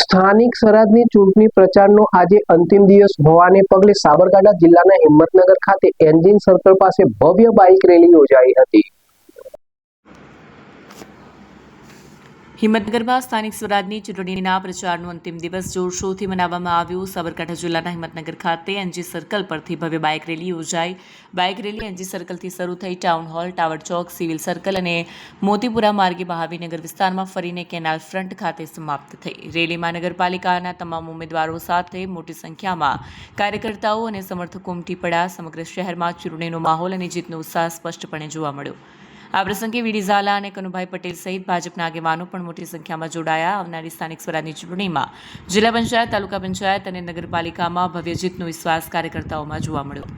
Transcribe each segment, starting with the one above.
સ્થાનિક સ્વરાજની ચૂંટણી પ્રચારનો આજે અંતિમ દિવસ હોવાને પગલે સાબરકાંઠા જિલ્લાના હિંમતનગર ખાતે એન્જિન સર્કલ પાસે ભવ્ય બાઇક રેલી યોજાઈ હતી। હિંમતનગરમાં સ્થાનિક સ્વરાજની ચૂંટણીના પ્રચારનો અંતિમ દિવસ જોરશોરથી મનાવવામાં આવ્યો। સાબરકાંઠા જિલ્લાના હિંમતનગર ખાતે એનજી સર્કલ પરથી ભવ્ય બાઇક રેલી યોજાઈ। બાઇક રેલી એનજી સર્કલથી શરૂ થઈ ટાઉન હોલ, ટાવર ચોક, સિવિલ સર્કલ અને મોતીપુરા માર્ગે મહાવીરનગર વિસ્તારમાં ફરીને કેનાલ ફ્રન્ટ ખાતે સમાપ્ત થઈ। રેલીમાં નગરપાલિકાના તમામ ઉમેદવારો સાથે મોટી સંખ્યામાં કાર્યકર્તાઓ અને સમર્થકો ઉમટી પડ્યા। સમગ્ર શહેરમાં ચૂંટણીનો માહોલ અને જીતનો ઉત્સાહ સ્પષ્ટપણે જોવા મળ્યો। આ પ્રસંગે વીડી ઝાલા અને કનુભાઈ પટેલ સહિત ભાજપના આગેવાનો પણ મોટી સંખ્યામાં જોડાયા। આવનારી સ્થાનિક સ્વરાજની ચૂંટણીમાં જિલ્લા પંચાયત, તાલુકા પંચાયત અને નગરપાલિકામાં ભવ્ય જીતનો વિશ્વાસ કાર્યકર્તાઓમાં જોવા મળ્યો।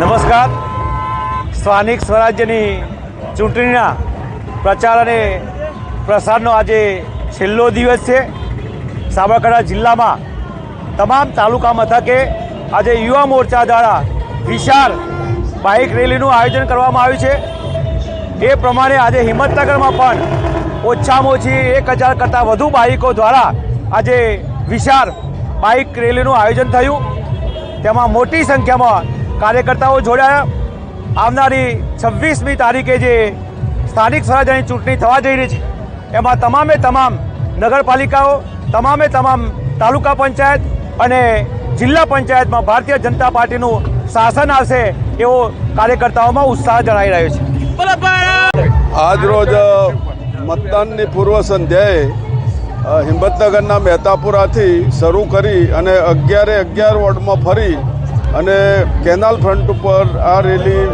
નમસ્કાર। સ્થાનિક સ્વરાજ્યની ચૂંટણીના પ્રચાર અને પ્રસારનો આજે છેલ્લો દિવસ છે। સાબરકાંઠા જિલ્લામાં તમામ તાલુકા મથકે આજે યુવા મોરચા દ્વારા વિશાળ બાઇક રેલીનું આયોજન કરવામાં આવ્યું છે। એ પ્રમાણે આજે હિંમતનગરમાં પણ ઓછામાં ઓછી 1000 કરતાં વધુ બાઇકો દ્વારા આજે વિશાળ બાઇક રેલીનું આયોજન થયું। તેમાં મોટી સંખ્યામાં કાર્યકર્તાઓ જોડાયા। આવનારી 26મી તારીખે જે સ્થાનિક સ્વરાજ્યની ચૂંટણી થવા જઈ રહી છે એમાં તમામ નગરપાલિકાઓ, તમામ તાલુકા પંચાયત અને જિલ્લા પંચાયતમાં ભારતીય જનતા પાર્ટીનું શાસન આવશે એવો કાર્યકર્તાઓમાં ઉત્સાહ જણાઈ રહ્યો છે। આજરોજ મતદાનની પૂર્વ સંધ્યાએ હિંમતનગરના મહેતાપુરાથી શરૂ કરી અને 11 વોર્ડમાં ફરી અને કેનાલ ફ્રન્ટ ઉપર આ રેલી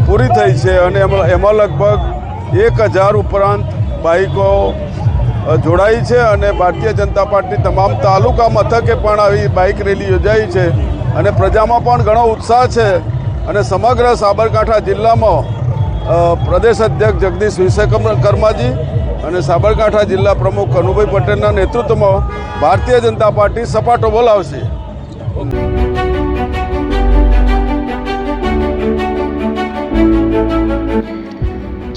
પૂરી થઈ છે અને એમાં લગભગ 1000 ઉપરાંત બાઇકો જોડાઈ છે અને ભારતીય જનતા પાર્ટી તમામ તાલુકા મથકે પણ આવી બાઇક રેલી યોજાઈ છે અને પ્રજામાં પણ ઘણો ઉત્સાહ છે અને સમગ્ર સાબરકાંઠા જિલ્લામાં પ્રદેશ અધ્યક્ષ જગદીશ વિશ્વકર્માજી અને સાબરકાંઠા જિલ્લા પ્રમુખ કનુભાઈ પટેલના નેતૃત્વમાં ભારતીય જનતા પાર્ટી સપાટો બોલાવશે।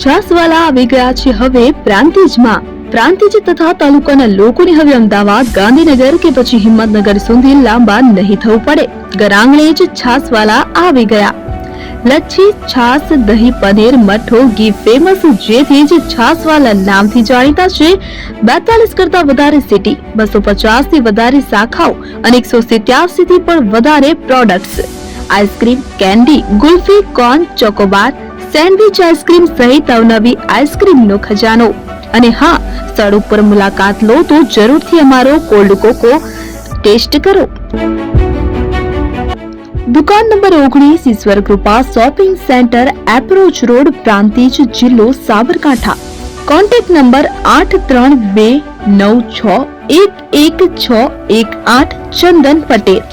છાસવાલા આવી ગયા છે હવે પ્રાંતિજમાં। પ્રાંતિજ તથા તાલુકાના લોકોને હવે અમદાવાદ, ગાંધીનગર કે પછી હિંમતનગર સુધી લાંબા નહીં થવું પડે। ઘરાંગણે જ છાસવાલા આવી ગયા। લચ્છી, છાસ, દહીં, પનીર, મઠ્ઠો, ઘી ફેમસ, જેથી જ છાસવાલા નામથી જાણીતા છે। 42 કરતા વધારે સિટી, 250 થી વધારે શાખાઓ અને 187 થી પણ વધારે products. Ice cream, candy, kulfi, corn, Chocobar, sandwich ice cream સહિત અવનવી આઈસ્ક્રીમનો ખજાનો। અને હા, સ્થળ ઉપર મુલાકાત લો તો જરૂરથી અમારો કોલ્ડ કોકો ટેસ્ટ કરો। દુકાન number 19, Ishwar Krupa shopping centre, approach road, Prantij, જિલ્લો Sabarkantha. Contact number 8326111618 Chandan Patel.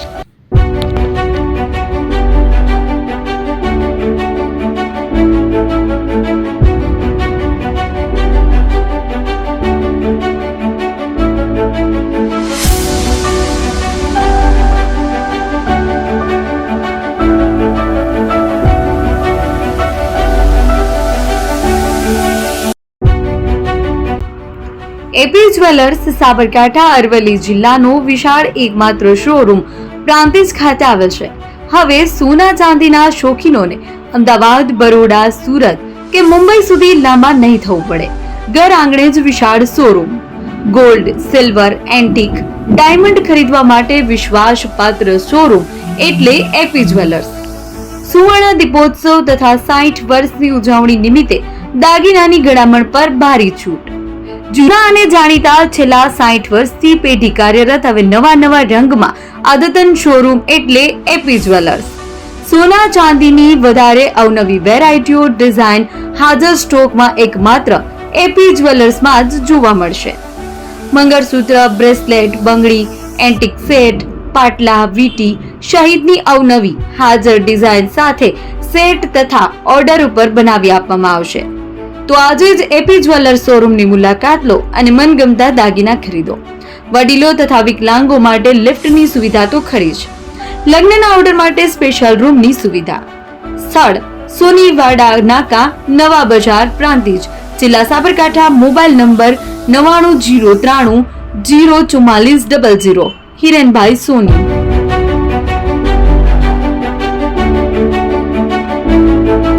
AP jewellers Sabarkantha Aravalli જિલ્લાનો વિશાળ એકમાત્ર શોરૂમ પ્રાંતિજ ખાતે આવેલ છે। હવે સોના ચાંદીના શોખીનોને અમદાવાદ, બરોડા, સુરત કે મુંબઈ સુધી લાંબા નહીં થવું પડે। ઘર આંગણે જ વિશાળ showroom. Gold, silver, antique, diamond ખરીદવા માટે વિશ્વાસપાત્ર શોરૂમ એટલે એપી જ્વેલર્સ। સુવર્ણ દીપોત્સવ તથા 60 વર્ષની ઉજવણી નિમિત્તે દાગીનાની ગળામણ પર ભારી છૂટ। જૂના અને જાણીતા છેલ્લા 60 વર્ષથી પેઢી કાર્યરત હવે નવા રંગમાં અદ્યતન શોરૂમ એટલે એપી જ્વેલર્સ। સોના ચાંદીની વધારે અવનવી વેરાયટીઓ, ડિઝાઇન હાજર સ્ટોકમાં એકમાત્ર એપી જ્વેલર્સમાં જ જોવા મળશે। મંગળસૂત્ર, બ્રેસલેટ, બંગડી, એન્ટિક સેટ, પાટલા, વીટી સહિતની અવનવી હાજર ડિઝાઇન સાથે સેટ તથા ઓર્ડર ઉપર બનાવી આપવામાં આવશે। તો આજે જ એપી જ્વેલર્સ શોરૂમની મુલાકાત લો અને મનગમતા દાગીના ખરીદો। વડીલો તથા વિકલાંગો માટે લિફ્ટની સુવિધા તો ખરી જ, લગ્નના ઓર્ડર માટે સ્પેશિયલ રૂમની સુવિધા। સ્થળ સોનીવાડા નાકા, નવા બજાર, પ્રાંતિજ, જિલ્લા સાબરકાંઠા મોબાઈલ નંબર 9903004400 હિરેનભાઈ સોની.